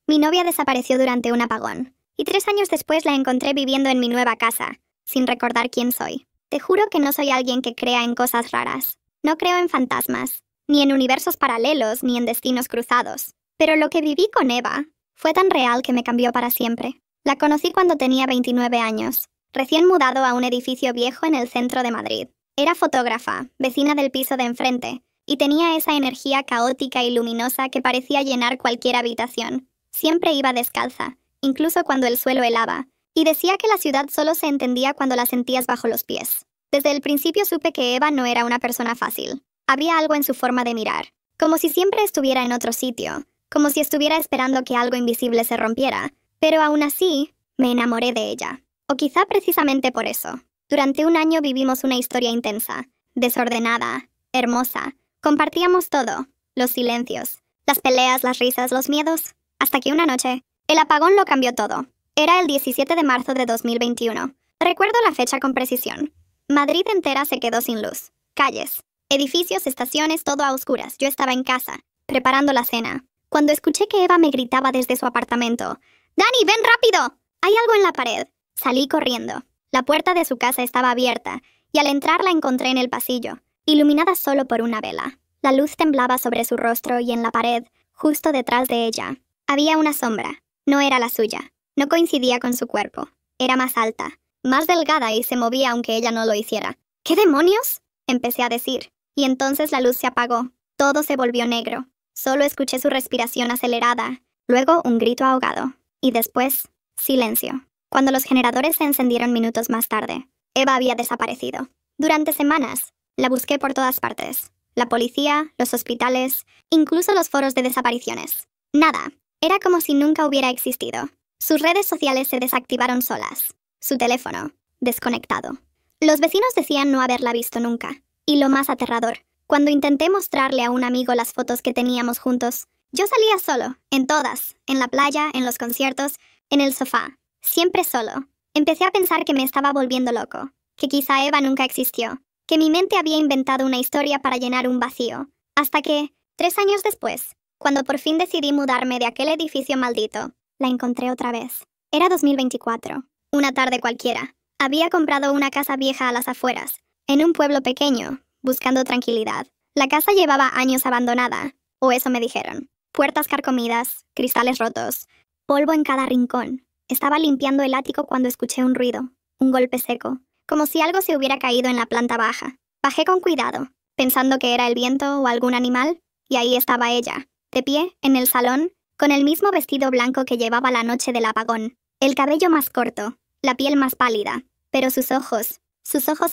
Mi novia desapareció durante un apagón, y 3 años después la encontré viviendo en mi nueva casa, sin recordar quién soy. Te juro que no soy alguien que crea en cosas raras. No creo en fantasmas, ni en universos paralelos, ni en destinos cruzados. Pero lo que viví con Eva fue tan real que me cambió para siempre. La conocí cuando tenía 29 años, recién mudado a un edificio viejo en el centro de Madrid. Era fotógrafa, vecina del piso de enfrente, y tenía esa energía caótica y luminosa que parecía llenar cualquier habitación. Siempre iba descalza, incluso cuando el suelo helaba, y decía que la ciudad solo se entendía cuando la sentías bajo los pies. Desde el principio supe que Eva no era una persona fácil. Había algo en su forma de mirar, como si siempre estuviera en otro sitio, como si estuviera esperando que algo invisible se rompiera, pero aún así, me enamoré de ella. O quizá precisamente por eso. Durante un año vivimos una historia intensa, desordenada, hermosa. Compartíamos todo, los silencios, las peleas, las risas, los miedos, hasta que una noche, el apagón lo cambió todo. Era el 17 de marzo de 2021. Recuerdo la fecha con precisión. Madrid entera se quedó sin luz. Calles, edificios, estaciones, todo a oscuras. Yo estaba en casa, preparando la cena, cuando escuché que Eva me gritaba desde su apartamento: «¡Dani, ven rápido! Hay algo en la pared». Salí corriendo. La puerta de su casa estaba abierta, y al entrar la encontré en el pasillo, iluminada solo por una vela. La luz temblaba sobre su rostro y en la pared, justo detrás de ella, había una sombra. No era la suya. No coincidía con su cuerpo. Era más alta, más delgada y se movía aunque ella no lo hiciera. «¿Qué demonios?», empecé a decir. Y entonces la luz se apagó. Todo se volvió negro. Solo escuché su respiración acelerada, luego un grito ahogado. Y después, silencio. Cuando los generadores se encendieron minutos más tarde, Eva había desaparecido. Durante semanas, la busqué por todas partes. La policía, los hospitales, incluso los foros de desapariciones. Nada. Era como si nunca hubiera existido. Sus redes sociales se desactivaron solas. Su teléfono, desconectado. Los vecinos decían no haberla visto nunca. Y lo más aterrador, cuando intenté mostrarle a un amigo las fotos que teníamos juntos, yo salía solo, en todas, en la playa, en los conciertos, en el sofá, siempre solo. Empecé a pensar que me estaba volviendo loco, que quizá Eva nunca existió, que mi mente había inventado una historia para llenar un vacío, hasta que, 3 años después, cuando por fin decidí mudarme de aquel edificio maldito, la encontré otra vez. Era 2024, una tarde cualquiera. Había comprado una casa vieja a las afueras, en un pueblo pequeño, buscando tranquilidad. La casa llevaba años abandonada, o eso me dijeron. Puertas carcomidas, cristales rotos, polvo en cada rincón. Estaba limpiando el ático cuando escuché un ruido, un golpe seco, como si algo se hubiera caído en la planta baja. Bajé con cuidado, pensando que era el viento o algún animal, y ahí estaba ella, de pie, en el salón, con el mismo vestido blanco que llevaba la noche del apagón, el cabello más corto, la piel más pálida, pero sus ojos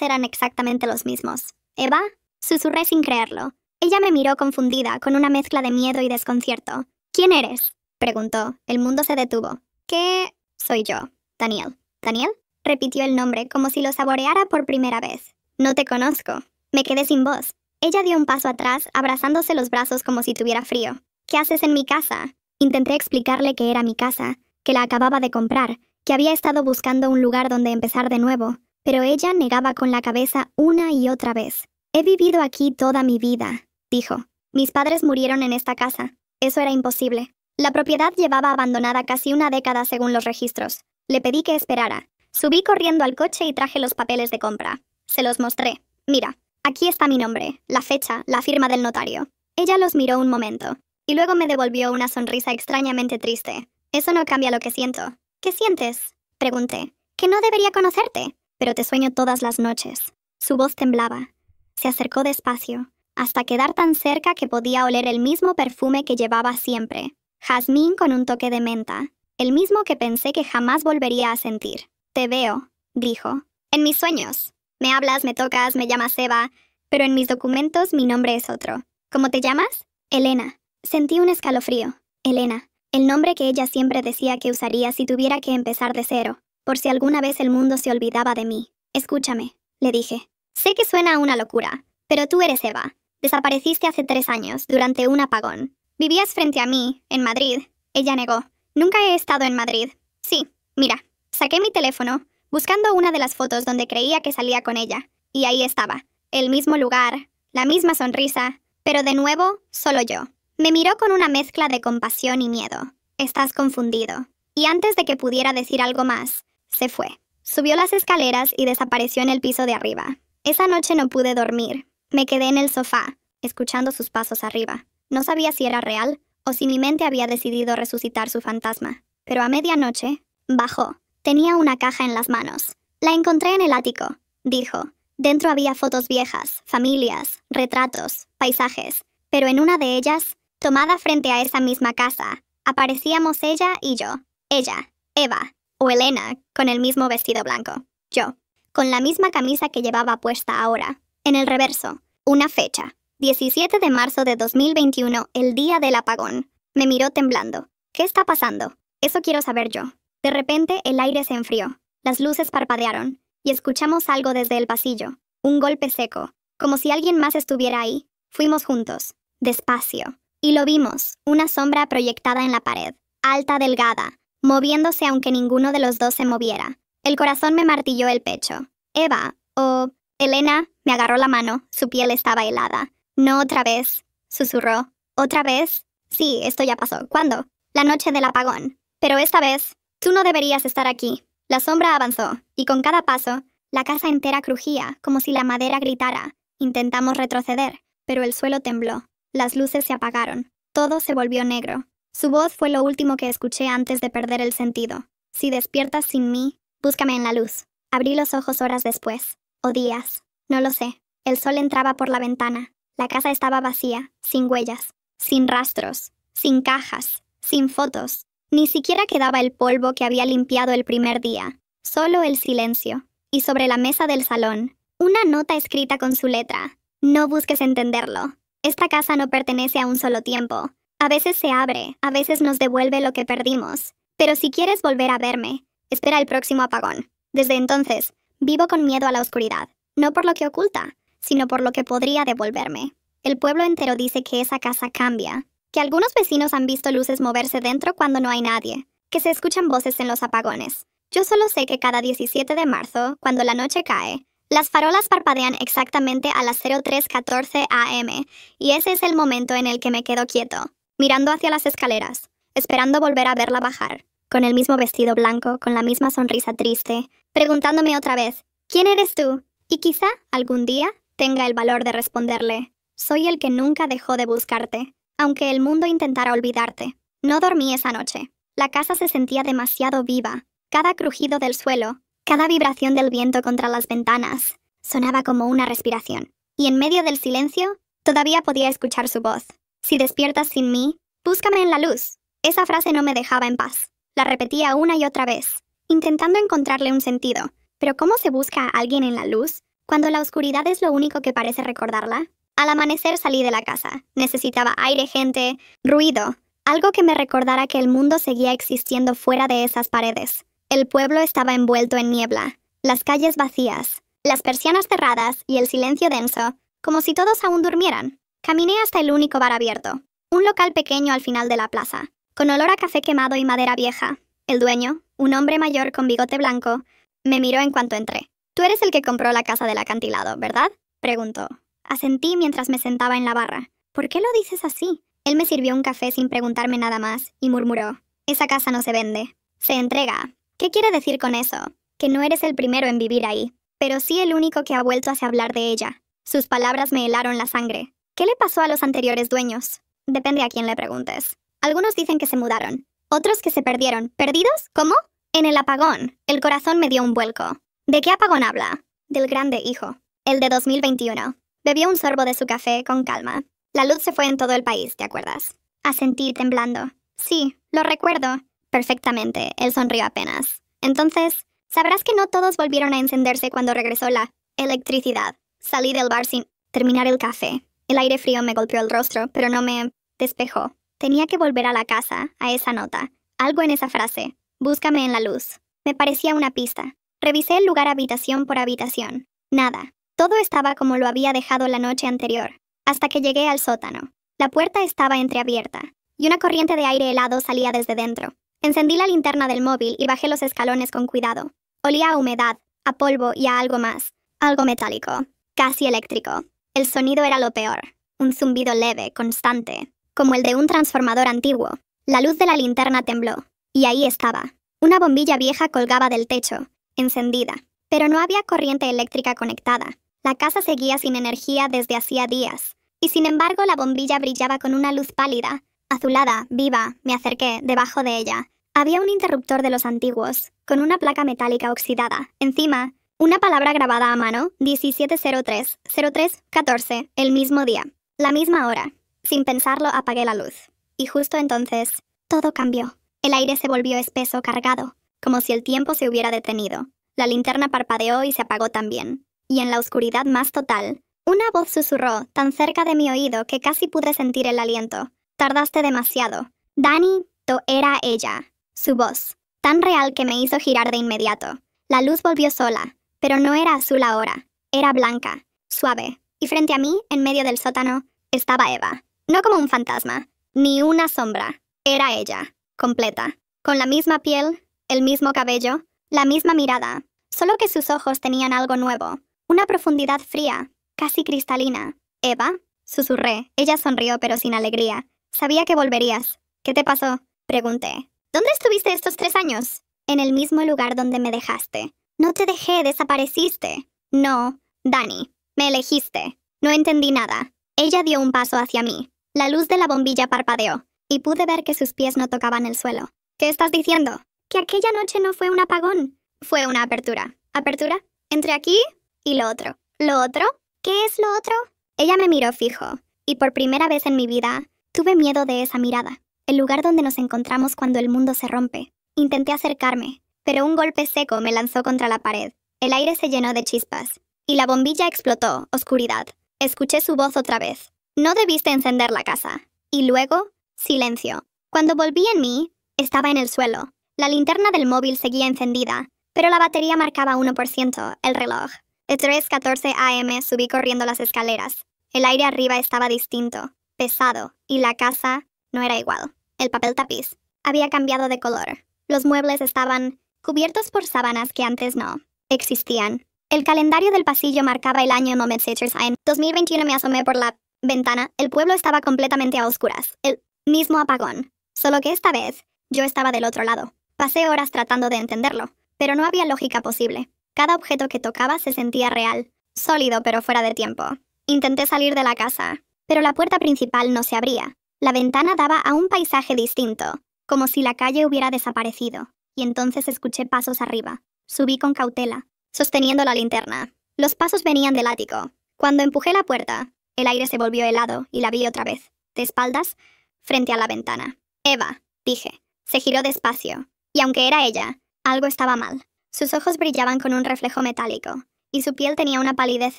eran exactamente los mismos. «¿Eva?», susurré sin creerlo. Ella me miró confundida, con una mezcla de miedo y desconcierto. «¿Quién eres?», preguntó. El mundo se detuvo. «¿Qué?» «Soy yo, Daniel». «¿Daniel?», repitió el nombre, como si lo saboreara por primera vez. «No te conozco». Me quedé sin voz. Ella dio un paso atrás, abrazándose los brazos como si tuviera frío. «¿Qué haces en mi casa?». Intenté explicarle que era mi casa, que la acababa de comprar, que había estado buscando un lugar donde empezar de nuevo, pero ella negaba con la cabeza una y otra vez. «He vivido aquí toda mi vida», dijo. «Mis padres murieron en esta casa. Eso era imposible. La propiedad llevaba abandonada casi una década según los registros. Le pedí que esperara. Subí corriendo al coche y traje los papeles de compra. Se los mostré. «Mira, aquí está mi nombre, la fecha, la firma del notario». Ella los miró un momento, y luego me devolvió una sonrisa extrañamente triste. «Eso no cambia lo que siento». «¿Qué sientes?», pregunté. «Que no debería conocerte, pero te sueño todas las noches». Su voz temblaba. Se acercó despacio, hasta quedar tan cerca que podía oler el mismo perfume que llevaba siempre. Jazmín con un toque de menta, el mismo que pensé que jamás volvería a sentir. «Te veo», dijo. «En mis sueños. Me hablas, me tocas, me llamas Eva, pero en mis documentos mi nombre es otro». «¿Cómo te llamas?». «Elena». Sentí un escalofrío. Elena, el nombre que ella siempre decía que usaría si tuviera que empezar de cero, por si alguna vez el mundo se olvidaba de mí. «Escúchame», le dije. «Sé que suena a una locura, pero tú eres Eva. Desapareciste hace 3 años, durante un apagón. Vivías frente a mí, en Madrid». Ella negó. «Nunca he estado en Madrid». «Sí, mira». Saqué mi teléfono, buscando una de las fotos donde creía que salía con ella, y ahí estaba. El mismo lugar, la misma sonrisa, pero de nuevo, solo yo. Me miró con una mezcla de compasión y miedo. estás confundido. Y antes de que pudiera decir algo más, se fue. Subió las escaleras y desapareció en el piso de arriba. Esa noche no pude dormir. Me quedé en el sofá, escuchando sus pasos arriba. No sabía si era real o si mi mente había decidido resucitar su fantasma. Pero a medianoche, bajó. Tenía una caja en las manos. La encontré en el ático, dijo. Dentro había fotos viejas, familias, retratos, paisajes. Pero en una de ellas, tomada frente a esa misma casa, aparecíamos ella y yo. Ella, Eva, o Elena, con el mismo vestido blanco. Yo, con la misma camisa que llevaba puesta ahora. En el reverso, una fecha. 17 de marzo de 2021, el día del apagón. Me miró temblando. ¿Qué está pasando? Eso quiero saber yo. De repente, el aire se enfrió. Las luces parpadearon, y escuchamos algo desde el pasillo. Un golpe seco, como si alguien más estuviera ahí. Fuimos juntos, despacio. Y lo vimos, una sombra proyectada en la pared. Alta, delgada, moviéndose aunque ninguno de los dos se moviera. El corazón me martilló el pecho. Eva, o Elena, me agarró la mano. Su piel estaba helada. No otra vez, susurró. ¿Otra vez? Sí, esto ya pasó. ¿Cuándo? La noche del apagón. Pero esta vez, tú no deberías estar aquí. La sombra avanzó, y con cada paso, la casa entera crujía, como si la madera gritara. Intentamos retroceder, pero el suelo tembló. Las luces se apagaron. Todo se volvió negro. Su voz fue lo último que escuché antes de perder el sentido. Si despiertas sin mí, búscame en la luz. Abrí los ojos horas después. O días. No lo sé. El sol entraba por la ventana. La casa estaba vacía, sin huellas, sin rastros, sin cajas, sin fotos. Ni siquiera quedaba el polvo que había limpiado el primer día. Solo el silencio. Y sobre la mesa del salón, una nota escrita con su letra. No busques entenderlo. Esta casa no pertenece a un solo tiempo. A veces se abre, a veces nos devuelve lo que perdimos. Pero si quieres volver a verme, espera el próximo apagón. Desde entonces, vivo con miedo a la oscuridad. No por lo que oculta, sino por lo que podría devolverme. El pueblo entero dice que esa casa cambia, que algunos vecinos han visto luces moverse dentro cuando no hay nadie, que se escuchan voces en los apagones. Yo solo sé que cada 17 de marzo, cuando la noche cae, las farolas parpadean exactamente a las 03:14 am, y ese es el momento en el que me quedo quieto, mirando hacia las escaleras, esperando volver a verla bajar, con el mismo vestido blanco, con la misma sonrisa triste, preguntándome otra vez, ¿quién eres tú? Y quizá, algún día, tenga el valor de responderle, soy el que nunca dejó de buscarte, aunque el mundo intentara olvidarte. No dormí esa noche. La casa se sentía demasiado viva. Cada crujido del suelo, cada vibración del viento contra las ventanas, sonaba como una respiración. Y en medio del silencio, todavía podía escuchar su voz. Si despiertas sin mí, búscame en la luz. Esa frase no me dejaba en paz. La repetía una y otra vez, intentando encontrarle un sentido. Pero ¿cómo se busca a alguien en la luz cuando la oscuridad es lo único que parece recordarla? Al amanecer salí de la casa. Necesitaba aire, gente, ruido. Algo que me recordara que el mundo seguía existiendo fuera de esas paredes. El pueblo estaba envuelto en niebla. Las calles vacías, las persianas cerradas y el silencio denso, como si todos aún durmieran. Caminé hasta el único bar abierto. Un local pequeño al final de la plaza, con olor a café quemado y madera vieja. El dueño, un hombre mayor con bigote blanco, me miró en cuanto entré. «Tú eres el que compró la casa del acantilado, ¿verdad?», preguntó. Asentí mientras me sentaba en la barra. «¿Por qué lo dices así?». Él me sirvió un café sin preguntarme nada más y murmuró. «Esa casa no se vende. Se entrega». «¿Qué quiere decir con eso?». «Que no eres el primero en vivir ahí, pero sí el único que ha vuelto a hablar de ella». Sus palabras me helaron la sangre. «¿Qué le pasó a los anteriores dueños?». «Depende a quién le preguntes. Algunos dicen que se mudaron. Otros que se perdieron». «¿Perdidos? ¿Cómo?». «En el apagón». El corazón me dio un vuelco. «¿De qué apagón habla?». «Del grande, hijo. El de 2021. Bebió un sorbo de su café con calma. «La luz se fue en todo el país, ¿te acuerdas?». Asentí temblando. «Sí, lo recuerdo». «Perfectamente», él sonrió apenas. «Entonces, sabrás que no todos volvieron a encenderse cuando regresó la electricidad». Salí del bar sin terminar el café. El aire frío me golpeó el rostro, pero no me despejó. Tenía que volver a la casa, a esa nota. Algo en esa frase. «Búscame en la luz». Me parecía una pista. Revisé el lugar habitación por habitación. Nada. Todo estaba como lo había dejado la noche anterior, hasta que llegué al sótano. La puerta estaba entreabierta, y una corriente de aire helado salía desde dentro. Encendí la linterna del móvil y bajé los escalones con cuidado. Olía a humedad, a polvo y a algo más. Algo metálico, casi eléctrico. El sonido era lo peor. Un zumbido leve, constante, como el de un transformador antiguo. La luz de la linterna tembló, y ahí estaba. Una bombilla vieja colgaba del techo, encendida. Pero no había corriente eléctrica conectada. La casa seguía sin energía desde hacía días. Y sin embargo la bombilla brillaba con una luz pálida, azulada, viva. Me acerqué, debajo de ella. Había un interruptor de los antiguos, con una placa metálica oxidada. Encima, una palabra grabada a mano, 1703-03-14, el mismo día, la misma hora. Sin pensarlo, apagué la luz. Y justo entonces, todo cambió. El aire se volvió espeso, cargado, como si el tiempo se hubiera detenido. La linterna parpadeó y se apagó también. Y en la oscuridad más total, una voz susurró tan cerca de mi oído que casi pude sentir el aliento. Tardaste demasiado. Dani, era ella. Su voz, tan real que me hizo girar de inmediato. La luz volvió sola, pero no era azul ahora. Era blanca, suave. Y frente a mí, en medio del sótano, estaba Eva. No como un fantasma, ni una sombra. Era ella, completa. Con la misma piel, el mismo cabello, la misma mirada. Solo que sus ojos tenían algo nuevo. Una profundidad fría, casi cristalina. «¿Eva?», susurré. Ella sonrió, pero sin alegría. «Sabía que volverías». «¿Qué te pasó?», pregunté. «¿Dónde estuviste estos 3 años?» «En el mismo lugar donde me dejaste». «No te dejé, desapareciste». «No, Dani, me elegiste». No entendí nada. Ella dio un paso hacia mí. La luz de la bombilla parpadeó, y pude ver que sus pies no tocaban el suelo. «¿Qué estás diciendo?» «Que aquella noche no fue un apagón. Fue una apertura». «¿Apertura? ¿Entre aquí y lo otro?» «¿Lo otro? ¿Qué es lo otro?» Ella me miró fijo, y por primera vez en mi vida, tuve miedo de esa mirada. El lugar donde nos encontramos cuando el mundo se rompe. Intenté acercarme, pero un golpe seco me lanzó contra la pared. El aire se llenó de chispas, y la bombilla explotó, oscuridad. Escuché su voz otra vez. «No debiste encender la casa». Y luego, silencio. Cuando volví en mí, estaba en el suelo. La linterna del móvil seguía encendida, pero la batería marcaba 1%, el reloj. De 3:14 AM subí corriendo las escaleras. El aire arriba estaba distinto, pesado, y la casa no era igual. El papel tapiz había cambiado de color. Los muebles estaban cubiertos por sábanas que antes no existían. El calendario del pasillo marcaba el año en 2021. Me asomé por la ventana. El pueblo estaba completamente a oscuras. El mismo apagón. Solo que esta vez, yo estaba del otro lado. Pasé horas tratando de entenderlo, pero no había lógica posible. Cada objeto que tocaba se sentía real, sólido pero fuera de tiempo. Intenté salir de la casa, pero la puerta principal no se abría. La ventana daba a un paisaje distinto, como si la calle hubiera desaparecido, y entonces escuché pasos arriba. Subí con cautela, sosteniendo la linterna. Los pasos venían del ático. Cuando empujé la puerta, el aire se volvió helado y la vi otra vez, de espaldas, frente a la ventana. «Eva», dije. Se giró despacio, y aunque era ella, algo estaba mal. Sus ojos brillaban con un reflejo metálico, y su piel tenía una palidez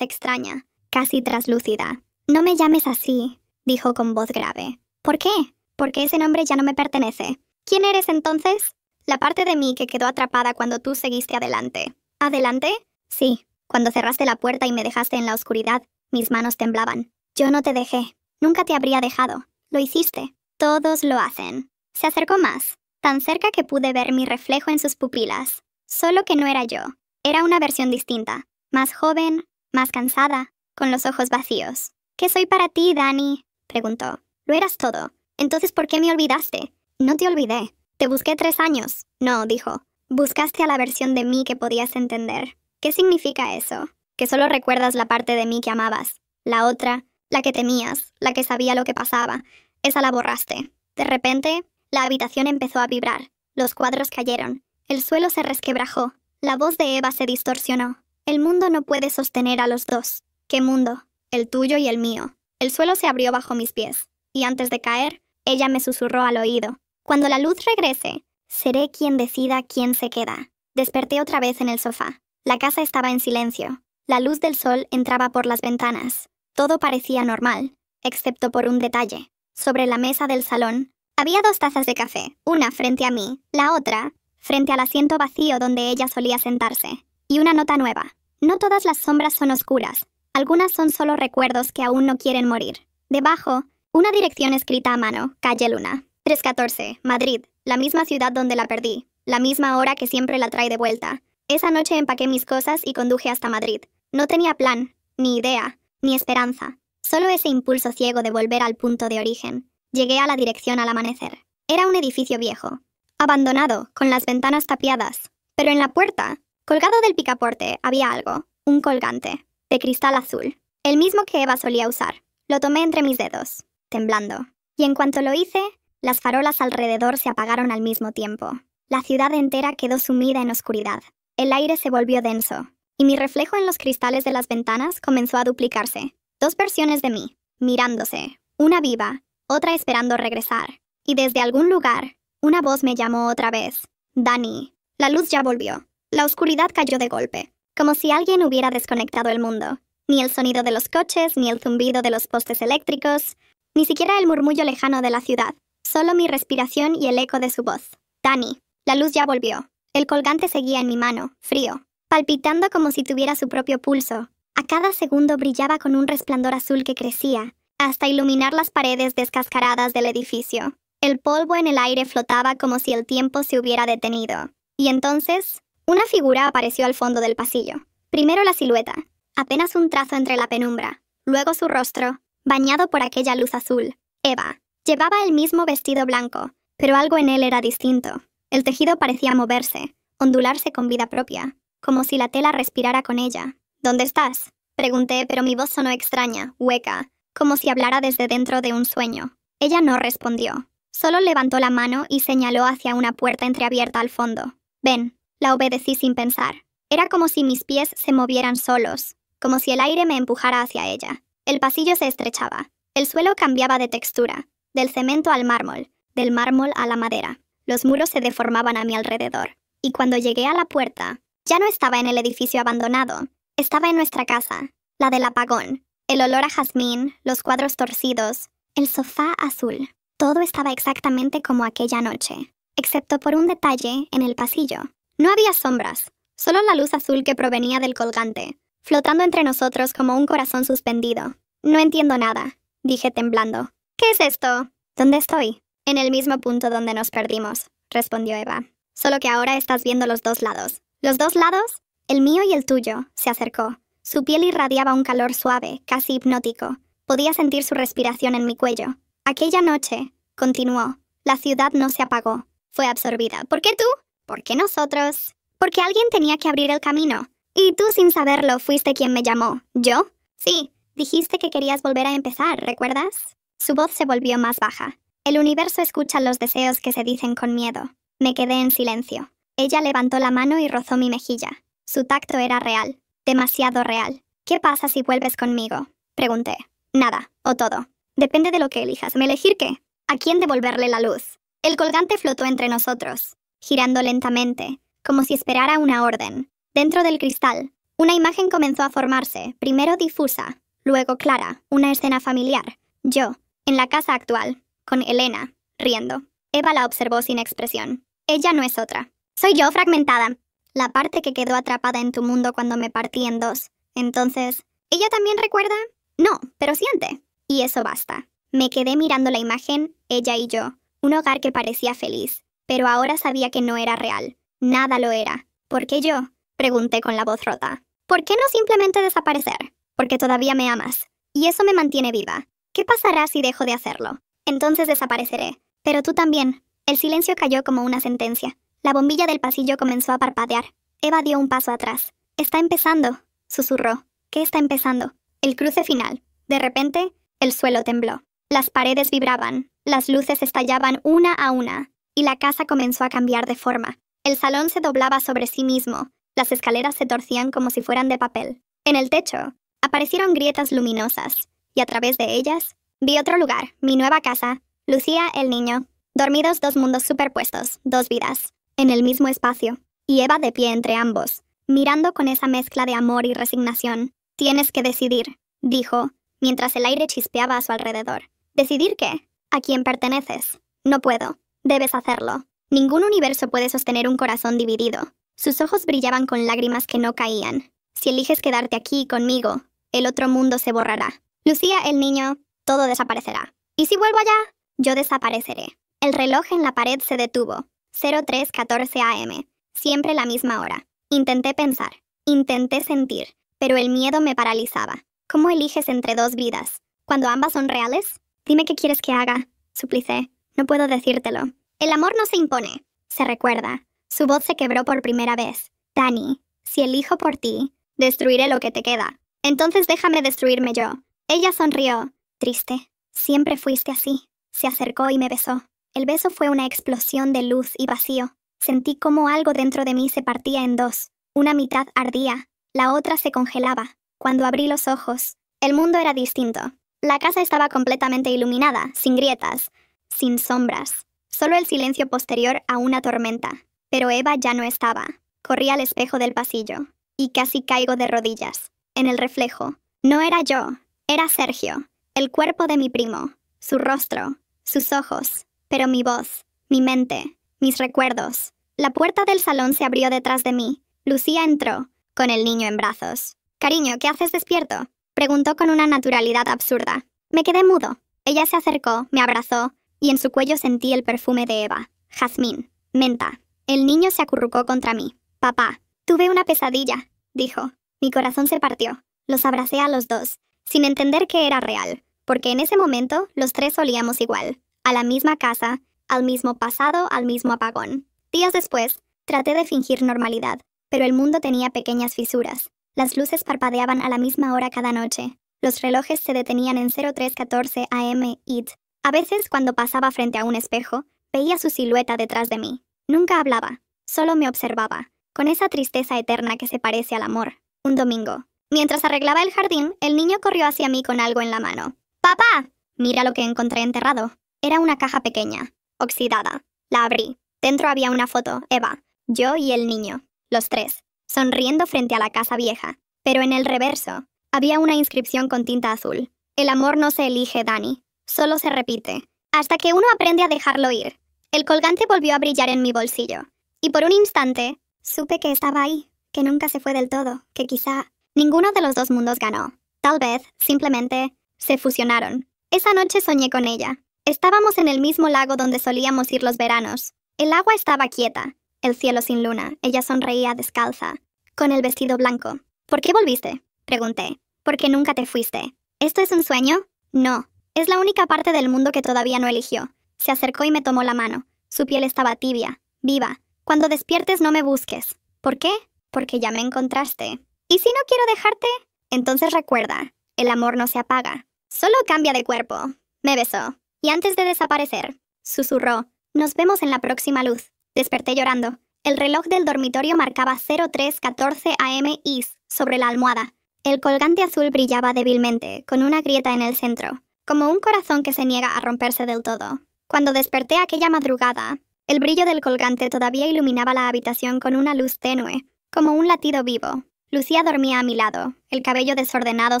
extraña, casi traslúcida. «No me llames así», dijo con voz grave. «¿Por qué? Porque ese nombre ya no me pertenece». «¿Quién eres entonces?» «La parte de mí que quedó atrapada cuando tú seguiste adelante». «¿Adelante?» «Sí. Cuando cerraste la puerta y me dejaste en la oscuridad, mis manos temblaban. Yo no te dejé. Nunca te habría dejado. Lo hiciste. Todos lo hacen». Se acercó más, tan cerca que pude ver mi reflejo en sus pupilas. Solo que no era yo. Era una versión distinta. Más joven, más cansada, con los ojos vacíos. «¿Qué soy para ti, Dani?», preguntó. «Lo eras todo. Entonces, ¿por qué me olvidaste?» «No te olvidé. Te busqué 3 años». «No», dijo. «Buscaste a la versión de mí que podías entender». «¿Qué significa eso?» «Que solo recuerdas la parte de mí que amabas. La otra, la que temías, la que sabía lo que pasaba. Esa la borraste». De repente, la habitación empezó a vibrar. Los cuadros cayeron. El suelo se resquebrajó. La voz de Eva se distorsionó. «El mundo no puede sostener a los dos». «¿Qué mundo?» «El tuyo y el mío». El suelo se abrió bajo mis pies, y antes de caer, ella me susurró al oído. «Cuando la luz regrese, seré quien decida quién se queda». Desperté otra vez en el sofá. La casa estaba en silencio. La luz del sol entraba por las ventanas. Todo parecía normal, excepto por un detalle. Sobre la mesa del salón, había 2 tazas de café, una frente a mí, la otra frente al asiento vacío donde ella solía sentarse. Y una nota nueva. «No todas las sombras son oscuras. Algunas son solo recuerdos que aún no quieren morir». Debajo, una dirección escrita a mano, calle Luna. 314, Madrid, la misma ciudad donde la perdí, la misma hora que siempre la trae de vuelta. Esa noche empaqué mis cosas y conduje hasta Madrid. No tenía plan, ni idea, ni esperanza. Solo ese impulso ciego de volver al punto de origen. Llegué a la dirección al amanecer. Era un edificio viejo, abandonado, con las ventanas tapiadas. Pero en la puerta, colgado del picaporte, había algo, un colgante, de cristal azul, el mismo que Eva solía usar. Lo tomé entre mis dedos, temblando. Y en cuanto lo hice, las farolas alrededor se apagaron al mismo tiempo. La ciudad entera quedó sumida en oscuridad. El aire se volvió denso, y mi reflejo en los cristales de las ventanas comenzó a duplicarse. Dos versiones de mí, mirándose, una viva, otra esperando regresar. Y desde algún lugar, una voz me llamó otra vez. Dani. La luz ya volvió. La oscuridad cayó de golpe, como si alguien hubiera desconectado el mundo. Ni el sonido de los coches, ni el zumbido de los postes eléctricos, ni siquiera el murmullo lejano de la ciudad. Solo mi respiración y el eco de su voz. Dani. La luz ya volvió. El colgante seguía en mi mano, frío, palpitando como si tuviera su propio pulso. A cada segundo brillaba con un resplandor azul que crecía, hasta iluminar las paredes descascaradas del edificio. El polvo en el aire flotaba como si el tiempo se hubiera detenido. Y entonces, una figura apareció al fondo del pasillo. Primero la silueta, apenas un trazo entre la penumbra. Luego su rostro, bañado por aquella luz azul. Eva. Llevaba el mismo vestido blanco, pero algo en él era distinto. El tejido parecía moverse, ondularse con vida propia, como si la tela respirara con ella. ¿Dónde estás?, pregunté, pero mi voz sonó extraña, hueca, como si hablara desde dentro de un sueño. Ella no respondió. Solo levantó la mano y señaló hacia una puerta entreabierta al fondo. Ven, la obedecí sin pensar. Era como si mis pies se movieran solos, como si el aire me empujara hacia ella. El pasillo se estrechaba. El suelo cambiaba de textura, del cemento al mármol, del mármol a la madera. Los muros se deformaban a mi alrededor. Y cuando llegué a la puerta, ya no estaba en el edificio abandonado. Estaba en nuestra casa, la del apagón. El olor a jazmín, los cuadros torcidos, el sofá azul. Todo estaba exactamente como aquella noche, excepto por un detalle en el pasillo. No había sombras, solo la luz azul que provenía del colgante, flotando entre nosotros como un corazón suspendido. No entiendo nada, dije temblando. ¿Qué es esto? ¿Dónde estoy? En el mismo punto donde nos perdimos, respondió Eva. Solo que ahora estás viendo los dos lados. ¿Los dos lados? El mío y el tuyo, se acercó. Su piel irradiaba un calor suave, casi hipnótico. Podía sentir su respiración en mi cuello. Aquella noche, continuó, la ciudad no se apagó. Fue absorbida. ¿Por qué tú? ¿Por qué nosotros? Porque alguien tenía que abrir el camino. Y tú, sin saberlo, fuiste quien me llamó. ¿Yo? Sí, dijiste que querías volver a empezar, ¿recuerdas? Su voz se volvió más baja. El universo escucha los deseos que se dicen con miedo. Me quedé en silencio. Ella levantó la mano y rozó mi mejilla. Su tacto era real, demasiado real. ¿Qué pasa si vuelves conmigo?, pregunté. Nada, o todo. Depende de lo que elijas. ¿Me elegir qué? ¿A quién devolverle la luz? El colgante flotó entre nosotros, girando lentamente, como si esperara una orden. Dentro del cristal, una imagen comenzó a formarse, primero difusa, luego clara, una escena familiar. Yo, en la casa actual, con Elena, riendo. Eva la observó sin expresión. Ella no es otra. Soy yo fragmentada. La parte que quedó atrapada en tu mundo cuando me partí en dos. Entonces, ¿ella también recuerda? No, pero siente. Y eso basta. Me quedé mirando la imagen, ella y yo. Un hogar que parecía feliz. Pero ahora sabía que no era real. Nada lo era. ¿Por qué yo?, pregunté con la voz rota. ¿Por qué no simplemente desaparecer? Porque todavía me amas. Y eso me mantiene viva. ¿Qué pasará si dejo de hacerlo? Entonces desapareceré. Pero tú también. El silencio cayó como una sentencia. La bombilla del pasillo comenzó a parpadear. Eva dio un paso atrás. Está empezando, susurró. ¿Qué está empezando? El cruce final. De repente, el suelo tembló. Las paredes vibraban, las luces estallaban una a una, y la casa comenzó a cambiar de forma. El salón se doblaba sobre sí mismo. Las escaleras se torcían como si fueran de papel. En el techo, aparecieron grietas luminosas, y a través de ellas, vi otro lugar, mi nueva casa, Lucía, el niño, dormidos, dos mundos superpuestos, dos vidas, en el mismo espacio, y Eva de pie entre ambos, mirando con esa mezcla de amor y resignación. Tienes que decidir, dijo, mientras el aire chispeaba a su alrededor. ¿Decidir qué? ¿A quién perteneces? No puedo. Debes hacerlo. Ningún universo puede sostener un corazón dividido. Sus ojos brillaban con lágrimas que no caían. Si eliges quedarte aquí conmigo, el otro mundo se borrará. Lucía, el niño, todo desaparecerá. ¿Y si vuelvo allá? Yo desapareceré. El reloj en la pared se detuvo. 03:14 AM. Siempre la misma hora. Intenté pensar. Intenté sentir. Pero el miedo me paralizaba. ¿Cómo eliges entre dos vidas? ¿Cuando ambas son reales? Dime qué quieres que haga, suplicé. No puedo decírtelo. El amor no se impone, se recuerda. Su voz se quebró por primera vez. Dani, si elijo por ti, destruiré lo que te queda. Entonces déjame destruirme yo. Ella sonrió. Triste. Siempre fuiste así. Se acercó y me besó. El beso fue una explosión de luz y vacío. Sentí como algo dentro de mí se partía en dos. Una mitad ardía, la otra se congelaba. Cuando abrí los ojos, el mundo era distinto. La casa estaba completamente iluminada, sin grietas, sin sombras. Solo el silencio posterior a una tormenta. Pero Eva ya no estaba. Corrí al espejo del pasillo, y casi caigo de rodillas. En el reflejo, no era yo, era Sergio, el cuerpo de mi primo, su rostro, sus ojos, pero mi voz, mi mente, mis recuerdos. La puerta del salón se abrió detrás de mí. Lucía entró, con el niño en brazos. «Cariño, ¿qué haces despierto?», preguntó con una naturalidad absurda. Me quedé mudo. Ella se acercó, me abrazó, y en su cuello sentí el perfume de Eva, jazmín, menta. El niño se acurrucó contra mí. «Papá, tuve una pesadilla», dijo. Mi corazón se partió. Los abracé a los dos, sin entender que era real, porque en ese momento los tres olíamos igual, a la misma casa, al mismo pasado, al mismo apagón. Días después, traté de fingir normalidad, pero el mundo tenía pequeñas fisuras. Las luces parpadeaban a la misma hora cada noche. Los relojes se detenían en 03:14 AM IT. A veces, cuando pasaba frente a un espejo, veía su silueta detrás de mí. Nunca hablaba, solo me observaba, con esa tristeza eterna que se parece al amor. Un domingo, mientras arreglaba el jardín, el niño corrió hacia mí con algo en la mano. «¡Papá!». Mira lo que encontré enterrado. Era una caja pequeña, oxidada. La abrí. Dentro había una foto, Eva, yo y el niño, los tres, sonriendo frente a la casa vieja. Pero en el reverso, había una inscripción con tinta azul. El amor no se elige, Dani, solo se repite, hasta que uno aprende a dejarlo ir. El colgante volvió a brillar en mi bolsillo, y por un instante, supe que estaba ahí, que nunca se fue del todo, que quizá ninguno de los dos mundos ganó. Tal vez, simplemente, se fusionaron. Esa noche soñé con ella. Estábamos en el mismo lago donde solíamos ir los veranos. El agua estaba quieta, el cielo sin luna. Ella sonreía descalza, con el vestido blanco. «¿Por qué volviste?», pregunté. «¿Porque nunca te fuiste? ¿Esto es un sueño?». «No, es la única parte del mundo que todavía no eligió». Se acercó y me tomó la mano. Su piel estaba tibia, viva. «Cuando despiertes no me busques». «¿Por qué?». «Porque ya me encontraste». «¿Y si no quiero dejarte?». «Entonces recuerda, el amor no se apaga, solo cambia de cuerpo». Me besó, y antes de desaparecer, susurró: «Nos vemos en la próxima luz». Desperté llorando. El reloj del dormitorio marcaba 03:14 AM IS sobre la almohada. El colgante azul brillaba débilmente, con una grieta en el centro, como un corazón que se niega a romperse del todo. Cuando desperté aquella madrugada, el brillo del colgante todavía iluminaba la habitación con una luz tenue, como un latido vivo. Lucía dormía a mi lado, el cabello desordenado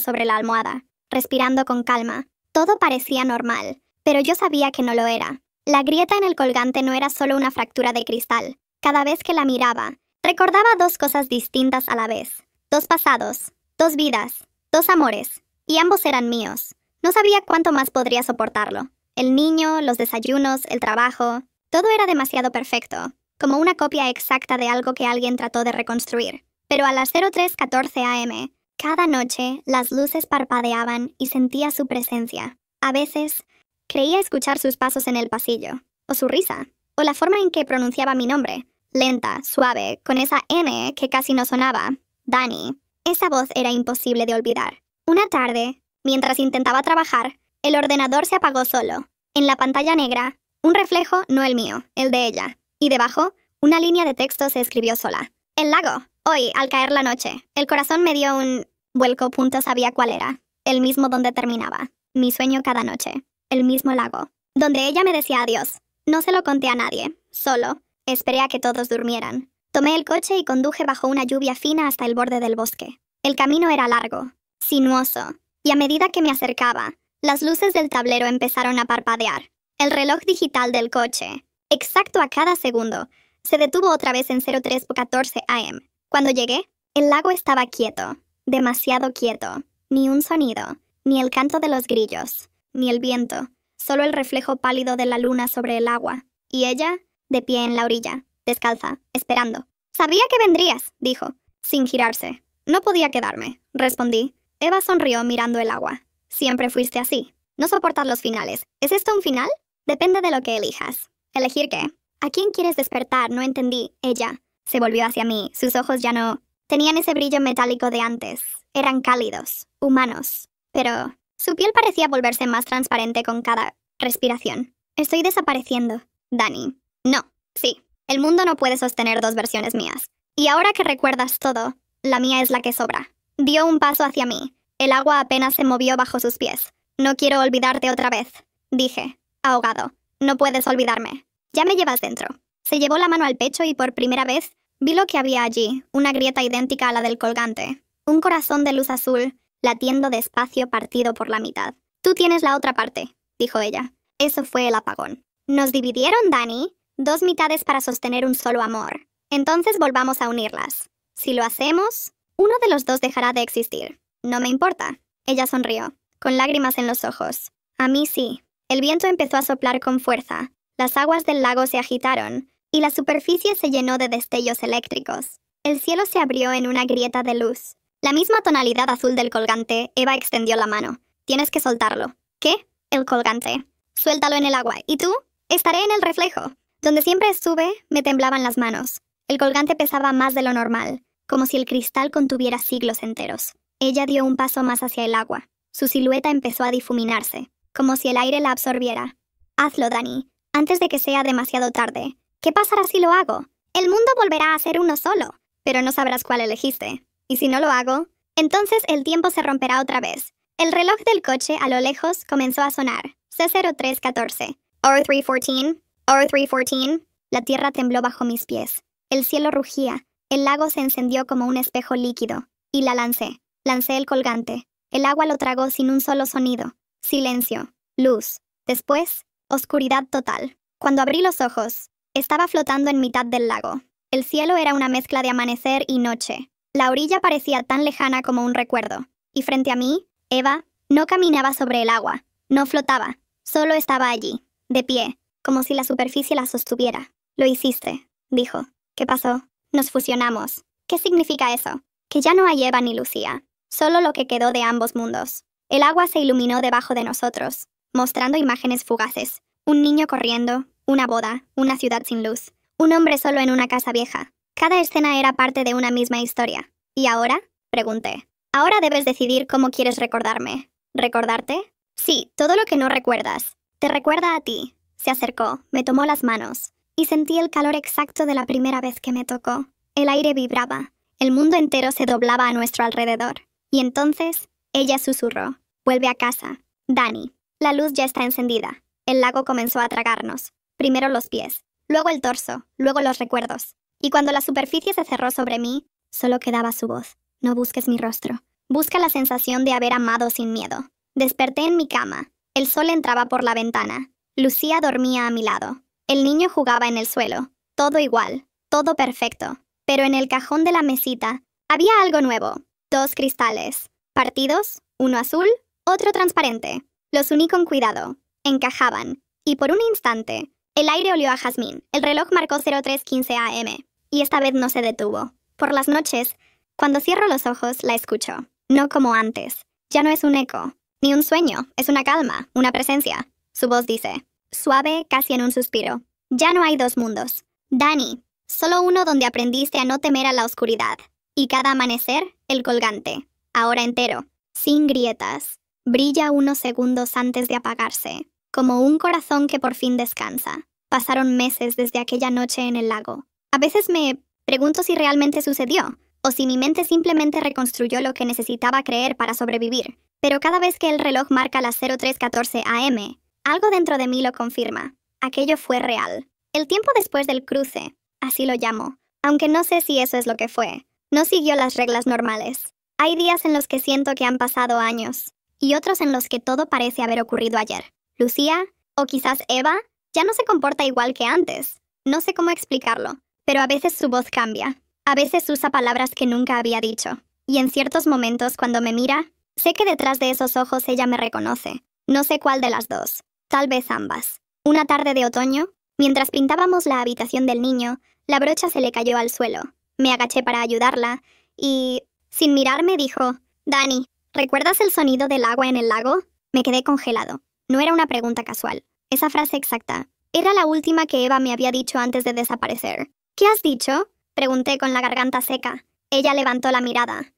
sobre la almohada, respirando con calma. Todo parecía normal, pero yo sabía que no lo era. La grieta en el colgante no era solo una fractura de cristal. Cada vez que la miraba, recordaba dos cosas distintas a la vez. Dos pasados, dos vidas, dos amores, y ambos eran míos. No sabía cuánto más podría soportarlo. El niño, los desayunos, el trabajo, todo era demasiado perfecto, como una copia exacta de algo que alguien trató de reconstruir. Pero a las 03:14 AM, cada noche, las luces parpadeaban y sentía su presencia. A veces, creía escuchar sus pasos en el pasillo, o su risa, o la forma en que pronunciaba mi nombre, lenta, suave, con esa N que casi no sonaba. Dani. Esa voz era imposible de olvidar. Una tarde, mientras intentaba trabajar, el ordenador se apagó solo. En la pantalla negra, un reflejo, no el mío, el de ella. Y debajo, una línea de texto se escribió sola. «El lago. Hoy, al caer la noche». El corazón me dio un vuelco. Sabía cuál era. El mismo donde terminaba. Mi sueño cada noche. El mismo lago. Donde ella me decía adiós. No se lo conté a nadie. Solo esperé a que todos durmieran. Tomé el coche y conduje bajo una lluvia fina hasta el borde del bosque. El camino era largo, sinuoso, y a medida que me acercaba, las luces del tablero empezaron a parpadear. El reloj digital del coche, exacto a cada segundo, se detuvo otra vez en 03:14 AM. Cuando llegué, el lago estaba quieto, demasiado quieto. Ni un sonido, ni el canto de los grillos, ni el viento, solo el reflejo pálido de la luna sobre el agua. Y ella, de pie en la orilla, descalza, esperando. «Sabía que vendrías», dijo, sin girarse. «No podía quedarme», respondí. Eva sonrió mirando el agua. «Siempre fuiste así. No soportas los finales. ¿Es esto un final?». Depende de lo que elijas. ¿Elegir qué? ¿A quién quieres despertar? No entendí. Ella se volvió hacia mí. Sus ojos ya no tenían ese brillo metálico de antes. Eran cálidos, humanos. Pero su piel parecía volverse más transparente con cada respiración. Estoy desapareciendo, Dani. No, sí. El mundo no puede sostener dos versiones mías. Y ahora que recuerdas todo, la mía es la que sobra. Dio un paso hacia mí. El agua apenas se movió bajo sus pies. No quiero olvidarte otra vez, dije, ahogado. No puedes olvidarme. Ya me llevas dentro. Se llevó la mano al pecho y por primera vez vi lo que había allí, una grieta idéntica a la del colgante. Un corazón de luz azul, latiendo despacio partido por la mitad. Tú tienes la otra parte, dijo ella. Eso fue el apagón. Nos dividieron, Dani. Dos mitades para sostener un solo amor. Entonces volvamos a unirlas. Si lo hacemos, uno de los dos dejará de existir. No me importa. Ella sonrió, con lágrimas en los ojos. A mí sí. El viento empezó a soplar con fuerza. Las aguas del lago se agitaron, y la superficie se llenó de destellos eléctricos. El cielo se abrió en una grieta de luz. La misma tonalidad azul del colgante, Eva extendió la mano. Tienes que soltarlo. ¿Qué? El colgante. Suéltalo en el agua. ¿Y tú? Estaré en el reflejo. Donde siempre estuve, me temblaban las manos. El colgante pesaba más de lo normal, como si el cristal contuviera siglos enteros. Ella dio un paso más hacia el agua. Su silueta empezó a difuminarse, como si el aire la absorbiera. Hazlo, Dani, antes de que sea demasiado tarde. ¿Qué pasará si lo hago? El mundo volverá a ser uno solo, pero no sabrás cuál elegiste. Y si no lo hago, entonces el tiempo se romperá otra vez. El reloj del coche a lo lejos comenzó a sonar. C0314. R314. R314. La tierra tembló bajo mis pies. El cielo rugía. El lago se encendió como un espejo líquido. Y la lancé. Lancé el colgante. El agua lo tragó sin un solo sonido. Silencio. Luz. Después, oscuridad total. Cuando abrí los ojos, estaba flotando en mitad del lago. El cielo era una mezcla de amanecer y noche. La orilla parecía tan lejana como un recuerdo. Y frente a mí, Eva, no caminaba sobre el agua. No flotaba. Solo estaba allí, de pie, como si la superficie la sostuviera. Lo hiciste, dijo. ¿Qué pasó? Nos fusionamos. ¿Qué significa eso? Que ya no hay Eva ni Lucía. Solo lo que quedó de ambos mundos. El agua se iluminó debajo de nosotros, mostrando imágenes fugaces. Un niño corriendo, una boda, una ciudad sin luz, un hombre solo en una casa vieja. Cada escena era parte de una misma historia. ¿Y ahora? Pregunté. Ahora debes decidir cómo quieres recordarme. ¿Recordarte? Sí, todo lo que no recuerdas. Te recuerda a ti. Se acercó, me tomó las manos, y sentí el calor exacto de la primera vez que me tocó. El aire vibraba. El mundo entero se doblaba a nuestro alrededor. Y entonces, ella susurró. Vuelve a casa. Dani. La luz ya está encendida. El lago comenzó a tragarnos. Primero los pies, luego el torso, luego los recuerdos. Y cuando la superficie se cerró sobre mí, solo quedaba su voz. No busques mi rostro. Busca la sensación de haber amado sin miedo. Desperté en mi cama. El sol entraba por la ventana. Lucía dormía a mi lado. El niño jugaba en el suelo. Todo igual, todo perfecto. Pero en el cajón de la mesita había algo nuevo. 2 cristales. Partidos, uno azul, otro transparente. Los uní con cuidado. Encajaban. Y por un instante, el aire olió a jazmín. El reloj marcó 03:15 AM. Y esta vez no se detuvo. Por las noches, cuando cierro los ojos, la escucho. No como antes. Ya no es un eco, ni un sueño. Es una calma, una presencia. Su voz dice, suave, casi en un suspiro. Ya no hay 2 mundos. Dani, solo uno donde aprendiste a no temer a la oscuridad. Y cada amanecer, el colgante. Ahora entero, sin grietas. Brilla unos segundos antes de apagarse. Como un corazón que por fin descansa. Pasaron meses desde aquella noche en el lago. A veces me pregunto si realmente sucedió, o si mi mente simplemente reconstruyó lo que necesitaba creer para sobrevivir. Pero cada vez que el reloj marca las 03:14 AM, algo dentro de mí lo confirma. Aquello fue real. El tiempo después del cruce, así lo llamo, aunque no sé si eso es lo que fue, no siguió las reglas normales. Hay días en los que siento que han pasado años, y otros en los que todo parece haber ocurrido ayer. Lucía, o quizás Eva, ya no se comporta igual que antes. No sé cómo explicarlo, pero a veces su voz cambia. A veces usa palabras que nunca había dicho. Y en ciertos momentos, cuando me mira, sé que detrás de esos ojos ella me reconoce. No sé cuál de las dos. Tal vez ambas. Una tarde de otoño, mientras pintábamos la habitación del niño, la brocha se le cayó al suelo. Me agaché para ayudarla y, sin mirarme, dijo, Dani, ¿recuerdas el sonido del agua en el lago? Me quedé congelado. No era una pregunta casual. Esa frase exacta. Era la última que Eva me había dicho antes de desaparecer. ¿Qué has dicho? Pregunté con la garganta seca. Ella levantó la mirada.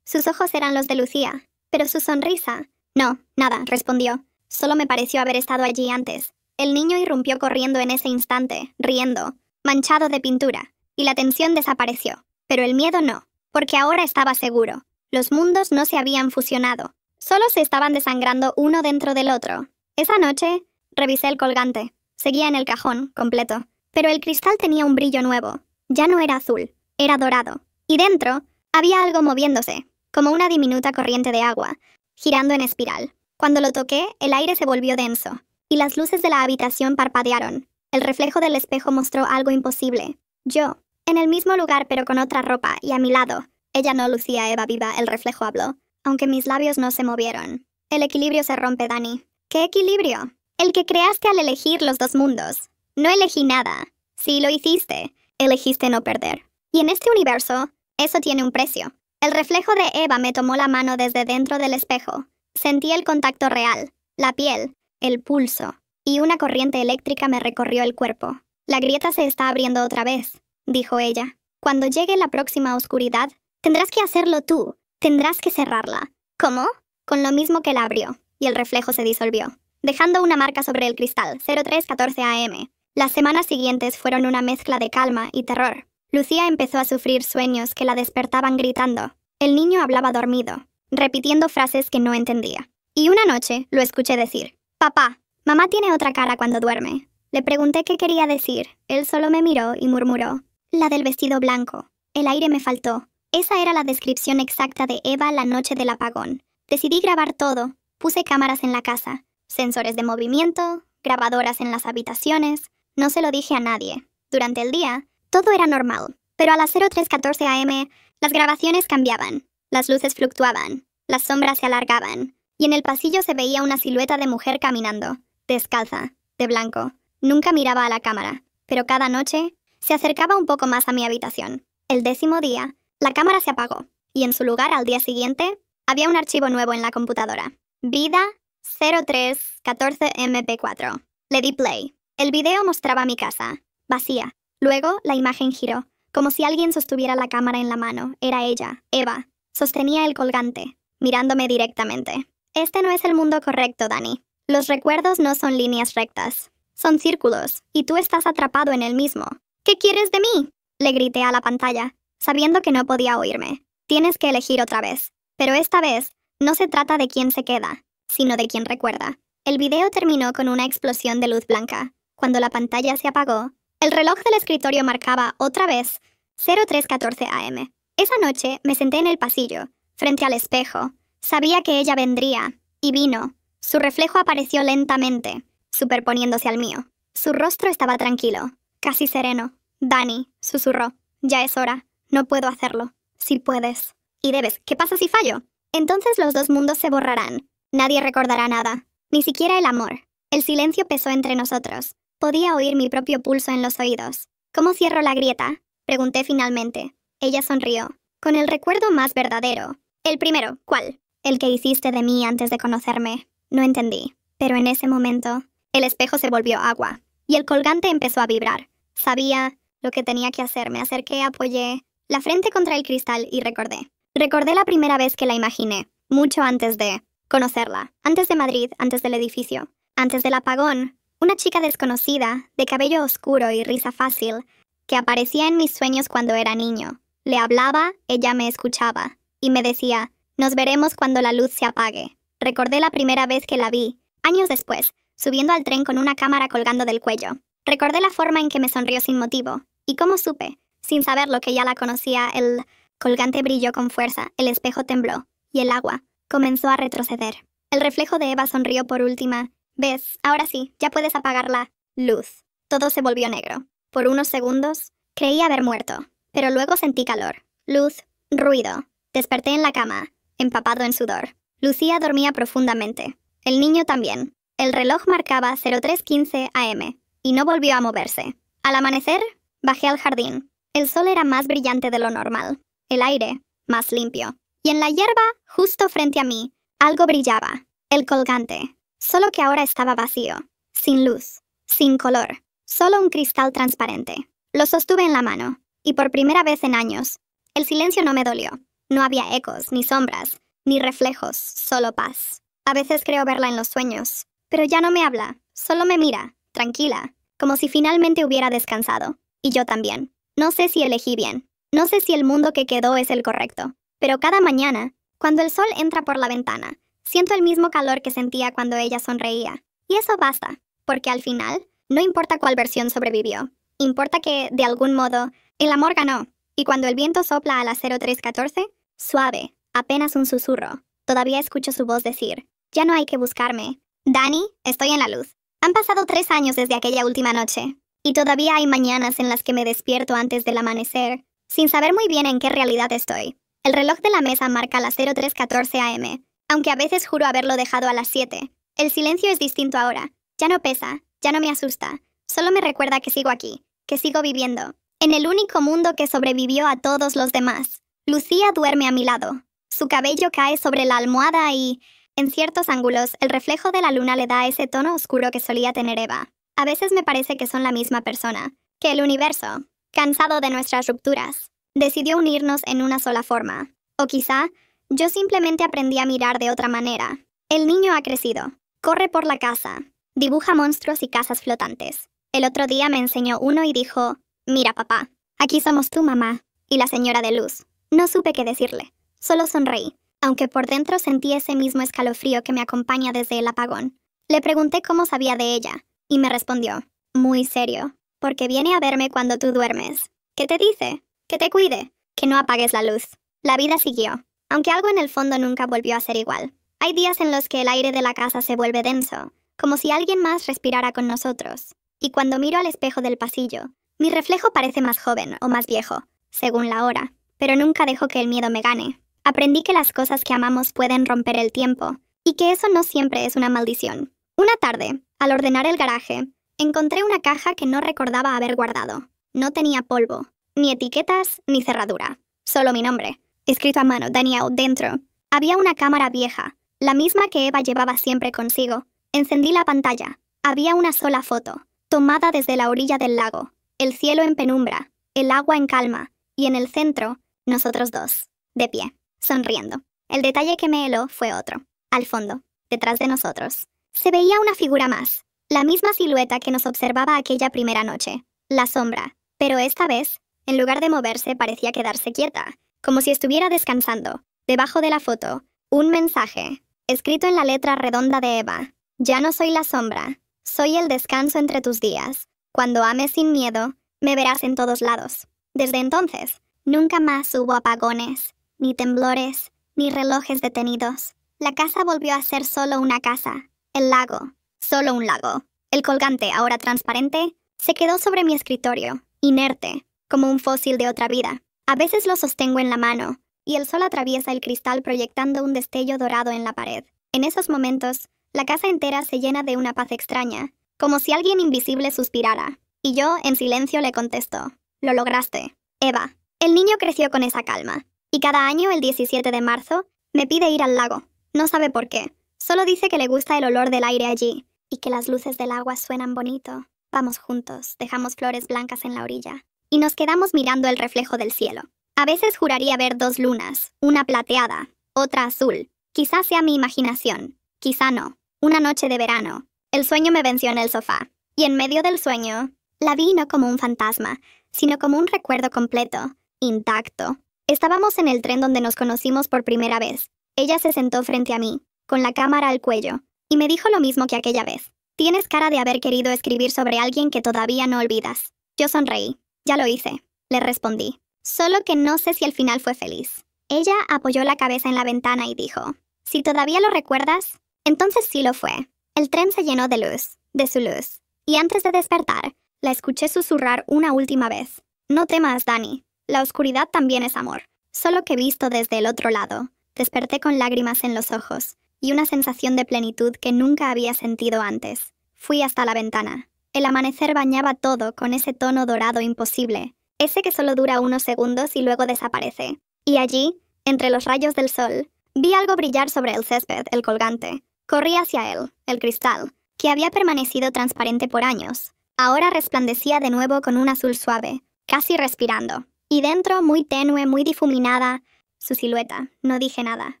Sus ojos eran los de Lucía, pero su sonrisa... No, nada, respondió. Solo me pareció haber estado allí antes. El niño irrumpió corriendo en ese instante, riendo, manchado de pintura, y la tensión desapareció. Pero el miedo no, porque ahora estaba seguro. Los mundos no se habían fusionado, solo se estaban desangrando uno dentro del otro. Esa noche, revisé el colgante. Seguía en el cajón, completo. Pero el cristal tenía un brillo nuevo. Ya no era azul, era dorado. Y dentro, había algo moviéndose, como una diminuta corriente de agua, girando en espiral. Cuando lo toqué, el aire se volvió denso, y las luces de la habitación parpadearon. El reflejo del espejo mostró algo imposible. Yo, en el mismo lugar pero con otra ropa, y a mi lado. Ella no lucía Eva viva, el reflejo habló, aunque mis labios no se movieron. El equilibrio se rompe, Dani. ¿Qué equilibrio? El que creaste al elegir los dos mundos. No elegí nada. Sí, lo hiciste. Elegiste no perder. Y en este universo, eso tiene un precio. El reflejo de Eva me tomó la mano desde dentro del espejo. Sentí el contacto real, la piel, el pulso, y una corriente eléctrica me recorrió el cuerpo. La grieta se está abriendo otra vez, dijo ella. Cuando llegue la próxima oscuridad, tendrás que hacerlo tú. Tendrás que cerrarla. ¿Cómo? Con lo mismo que la abrió, y el reflejo se disolvió, dejando una marca sobre el cristal, 03:14 AM. Las semanas siguientes fueron una mezcla de calma y terror. Lucía empezó a sufrir sueños que la despertaban gritando. El niño hablaba dormido, repitiendo frases que no entendía. Y una noche lo escuché decir: «Papá, mamá tiene otra cara cuando duerme». Le pregunté qué quería decir. Él solo me miró y murmuró: «La del vestido blanco». El aire me faltó. Esa era la descripción exacta de Eva la noche del apagón. Decidí grabar todo. Puse cámaras en la casa, sensores de movimiento, grabadoras en las habitaciones. No se lo dije a nadie. Durante el día, todo era normal. Pero a las 03:14 AM, las grabaciones cambiaban. Las luces fluctuaban. Las sombras se alargaban. Y en el pasillo se veía una silueta de mujer caminando, descalza, de blanco. Nunca miraba a la cámara, pero cada noche se acercaba un poco más a mi habitación. El 10º día, la cámara se apagó, y en su lugar al día siguiente, había un archivo nuevo en la computadora. Vida 0314 MP4. Le di play. El video mostraba mi casa, vacía. Luego, la imagen giró, como si alguien sostuviera la cámara en la mano. Era ella, Eva. Sostenía el colgante, mirándome directamente. Este no es el mundo correcto, Dani. Los recuerdos no son líneas rectas. Son círculos, y tú estás atrapado en el mismo. ¿Qué quieres de mí?, le grité a la pantalla, sabiendo que no podía oírme. Tienes que elegir otra vez. Pero esta vez, no se trata de quién se queda, sino de quién recuerda. El video terminó con una explosión de luz blanca. Cuando la pantalla se apagó, el reloj del escritorio marcaba otra vez 03:14 AM. Esa noche me senté en el pasillo, frente al espejo. Sabía que ella vendría, y vino. Su reflejo apareció lentamente, superponiéndose al mío. Su rostro estaba tranquilo, casi sereno. «Dani», susurró, «ya es hora. No puedo hacerlo. Si puedes. Y debes. ¿Qué pasa si fallo? Entonces los dos mundos se borrarán. Nadie recordará nada. Ni siquiera el amor». El silencio pesó entre nosotros. Podía oír mi propio pulso en los oídos. «¿Cómo cierro la grieta?», pregunté finalmente. Ella sonrió. «Con el recuerdo más verdadero». «El primero, ¿cuál?». «El que hiciste de mí antes de conocerme». No entendí. Pero en ese momento, el espejo se volvió agua, y el colgante empezó a vibrar. Sabía lo que tenía que hacer. Me acerqué, apoyé la frente contra el cristal y recordé. Recordé la primera vez que la imaginé, mucho antes de conocerla. Antes de Madrid, antes del edificio, antes del apagón. Una chica desconocida, de cabello oscuro y risa fácil, que aparecía en mis sueños cuando era niño. Le hablaba, ella me escuchaba, y me decía: «Nos veremos cuando la luz se apague». Recordé la primera vez que la vi, años después, subiendo al tren con una cámara colgando del cuello. Recordé la forma en que me sonrió sin motivo, y cómo supe, sin saberlo, que ya la conocía. El colgante brilló con fuerza, el espejo tembló, y el agua comenzó a retroceder. El reflejo de Eva sonrió por última vez. «Ahora sí, ya puedes apagar la luz». Todo se volvió negro. Por unos segundos, creí haber muerto, pero luego sentí calor, luz, ruido. Desperté en la cama, empapado en sudor. Lucía dormía profundamente. El niño también. El reloj marcaba 03:15 AM, y no volvió a moverse. Al amanecer, bajé al jardín. El sol era más brillante de lo normal. El aire, más limpio. Y en la hierba, justo frente a mí, algo brillaba. El colgante. Solo que ahora estaba vacío. sin luz, sin color, solo un cristal transparente. Lo sostuve en la mano, y por primera vez en años, el silencio no me dolió. No había ecos, ni sombras, ni reflejos, solo paz. A veces creo verla en los sueños, pero ya no me habla, solo me mira, tranquila, como si finalmente hubiera descansado. Y yo también. No sé si elegí bien, no sé si el mundo que quedó es el correcto, pero cada mañana, cuando el sol entra por la ventana, siento el mismo calor que sentía cuando ella sonreía. Y eso basta, porque al final, no importa cuál versión sobrevivió, importa que, de algún modo, el amor ganó. Y cuando el viento sopla a las 03:14, suave, apenas un susurro, todavía escucho su voz decir, ya no hay que buscarme. Dani, estoy en la luz. Han pasado 3 años desde aquella última noche, y todavía hay mañanas en las que me despierto antes del amanecer, sin saber muy bien en qué realidad estoy. El reloj de la mesa marca las 03:14 am, aunque a veces juro haberlo dejado a las 7. El silencio es distinto ahora. Ya no pesa, ya no me asusta. Solo me recuerda que sigo aquí, que sigo viviendo, en el único mundo que sobrevivió a todos los demás. Lucía duerme a mi lado. Su cabello cae sobre la almohada y, en ciertos ángulos, el reflejo de la luna le da ese tono oscuro que solía tener Eva. A veces me parece que son la misma persona, que el universo, cansado de nuestras rupturas, decidió unirnos en una sola forma. O quizá, yo simplemente aprendí a mirar de otra manera. El niño ha crecido. Corre por la casa. Dibuja monstruos y casas flotantes. El otro día me enseñó uno y dijo, mira papá, aquí somos tu mamá y la señora de luz. No supe qué decirle. Solo sonreí, aunque por dentro sentí ese mismo escalofrío que me acompaña desde el apagón. Le pregunté cómo sabía de ella, y me respondió, muy serio, porque viene a verme cuando tú duermes. ¿Qué te dice? Que te cuide, que no apagues la luz. La vida siguió, aunque algo en el fondo nunca volvió a ser igual. Hay días en los que el aire de la casa se vuelve denso, como si alguien más respirara con nosotros. Y cuando miro al espejo del pasillo, mi reflejo parece más joven o más viejo, según la hora, pero nunca dejo que el miedo me gane. Aprendí que las cosas que amamos pueden romper el tiempo, y que eso no siempre es una maldición. Una tarde, al ordenar el garaje, encontré una caja que no recordaba haber guardado. No tenía polvo, ni etiquetas, ni cerradura. Solo mi nombre, escrito a mano, Daniel, dentro. Había una cámara vieja, la misma que Eva llevaba siempre consigo. Encendí la pantalla. Había una sola foto, tomada desde la orilla del lago, el cielo en penumbra, el agua en calma, y en el centro, nosotros dos, de pie, sonriendo. El detalle que me heló fue otro. Al fondo, detrás de nosotros, se veía una figura más, la misma silueta que nos observaba aquella primera noche, la sombra, pero esta vez, en lugar de moverse, parecía quedarse quieta, como si estuviera descansando. Debajo de la foto, un mensaje, escrito en la letra redonda de Eva. Ya no soy la sombra, soy el descanso entre tus días. Cuando ames sin miedo, me verás en todos lados. Desde entonces, nunca más hubo apagones, ni temblores, ni relojes detenidos. La casa volvió a ser solo una casa. El lago, solo un lago. El colgante, ahora transparente, se quedó sobre mi escritorio, inerte, como un fósil de otra vida. A veces lo sostengo en la mano, y el sol atraviesa el cristal proyectando un destello dorado en la pared. En esos momentos, la casa entera se llena de una paz extraña, como si alguien invisible suspirara. Y yo, en silencio, le contesto, lo lograste, Eva. El niño creció con esa calma, y cada año, el 17 de marzo, me pide ir al lago. No sabe por qué, solo dice que le gusta el olor del aire allí, y que las luces del agua suenan bonito. Vamos juntos, dejamos flores blancas en la orilla, y nos quedamos mirando el reflejo del cielo. A veces juraría ver 2 lunas, una plateada, otra azul. Quizás sea mi imaginación, quizá no. Una noche de verano, el sueño me venció en el sofá, y en medio del sueño, la vi no como un fantasma, sino como un recuerdo completo, intacto. Estábamos en el tren donde nos conocimos por primera vez. Ella se sentó frente a mí, con la cámara al cuello, y me dijo lo mismo que aquella vez. Tienes cara de haber querido escribir sobre alguien que todavía no olvidas. Yo sonreí. Ya lo hice, le respondí. Solo que no sé si el final fue feliz. Ella apoyó la cabeza en la ventana y dijo, si todavía lo recuerdas, entonces sí lo fue. El tren se llenó de luz, de su luz, y antes de despertar, la escuché susurrar una última vez. No temas, Dani, la oscuridad también es amor, solo que visto desde el otro lado. Desperté con lágrimas en los ojos, y una sensación de plenitud que nunca había sentido antes. Fui hasta la ventana. El amanecer bañaba todo con ese tono dorado imposible, ese que solo dura unos segundos y luego desaparece. Y allí, entre los rayos del sol, vi algo brillar sobre el césped, el colgante. Corrí hacia él, el cristal, que había permanecido transparente por años. Ahora resplandecía de nuevo con un azul suave, casi respirando. Y dentro, muy tenue, muy difuminada, su silueta. No dije nada,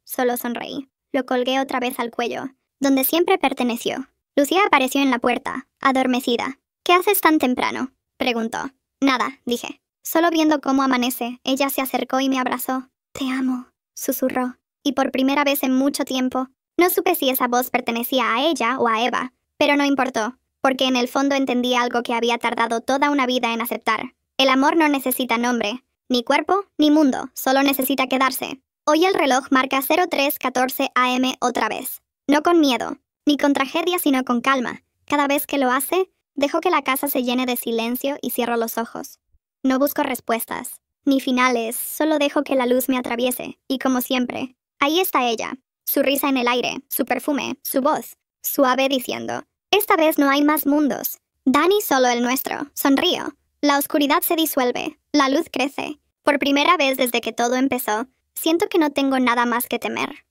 solo sonreí. Lo colgué otra vez al cuello, donde siempre perteneció. Lucía apareció en la puerta, adormecida. «¿Qué haces tan temprano?», preguntó. «Nada», dije. Solo viendo cómo amanece, ella se acercó y me abrazó. «Te amo», susurró. Y por primera vez en mucho tiempo, no supe si esa voz pertenecía a ella o a Eva, pero no importó, porque en el fondo entendí algo que había tardado toda una vida en aceptar. El amor no necesita nombre, ni cuerpo, ni mundo, solo necesita quedarse. Hoy el reloj marca 03:14 AM otra vez. No con miedo, ni con tragedia, sino con calma. Cada vez que lo hace, dejo que la casa se llene de silencio y cierro los ojos. No busco respuestas, ni finales, solo dejo que la luz me atraviese, y como siempre, ahí está ella, su risa en el aire, su perfume, su voz, suave diciendo, «Esta vez no hay más mundos. Dani, solo el nuestro». Sonrío. La oscuridad se disuelve, la luz crece. Por primera vez desde que todo empezó, siento que no tengo nada más que temer.